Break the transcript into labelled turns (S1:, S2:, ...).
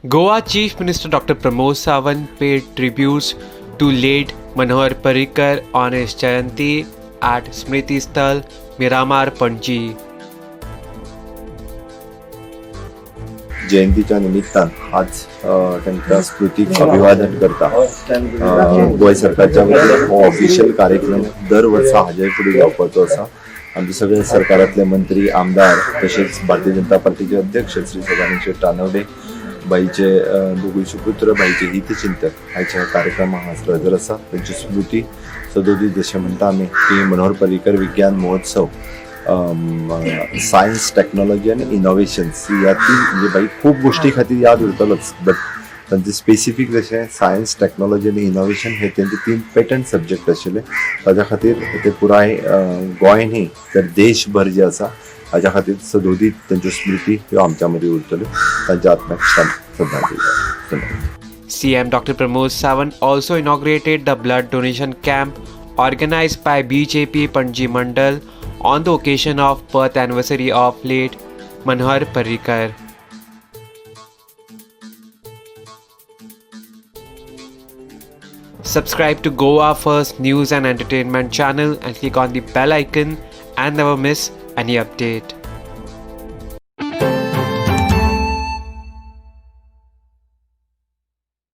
S1: Goa Chief Minister Dr. Pramod Sawant paid tributes to late Manohar Parrikar on his Jayanti at Smriti Sthal, Miramar, Panji.
S2: जयंतीच्या निमित्तान आज त्यांच्या स्मृतीक अभिवादन करता गोंय सरकारच्या वतीन हो ऑफिशियल कार्यक्रम दर वर्सा हाजे फुडें जावपाचो आसा. आमचे सगळे सरकारातले मंत्री आमदार तशेंच भारतीय जनता पार्टीचे अध्यक्ष श्री सदानंद तानवडे बाईचे दोगूय सुपुत्र बाईचे हितचिंतक हाच्या कार्यक्रमाक हांगा हजर आसा. त्यांची स्मृती सदोदीत जशें म्हणटा आमी की मनोहर पर्रीकर विज्ञान महोत्सव सायन्स टेक्नॉलॉजी आणि इनोव्हेशन्स यातील म्हणजे बाई खूप गोष्टी खातीर याद उरतलोच, बट तांचे स्पेसिफीक जशें सायन्स टेक्नॉलॉजी आणि इनोव्हेशन हे तेंचे 3 पेटंट सब्जेक्ट आशिल्ले. ताच्या खातीर ते पुराय गोंय न्ही तर देशभर जे आसा हाच्या खातीर सदोदीत तांच्यो स्मृती ह्यो आमच्या मदीं उरतल्यो. तांच्या आत्म्याक श्रद्धांजली.
S1: CM Dr. Pramod Sawant also inaugurated the blood donation camp organized by BJP Panji Mandal on the occasion of birth anniversary of late Manohar Parrikar. Subscribe to Goa First News and Entertainment channel and click on the bell icon and never miss any update.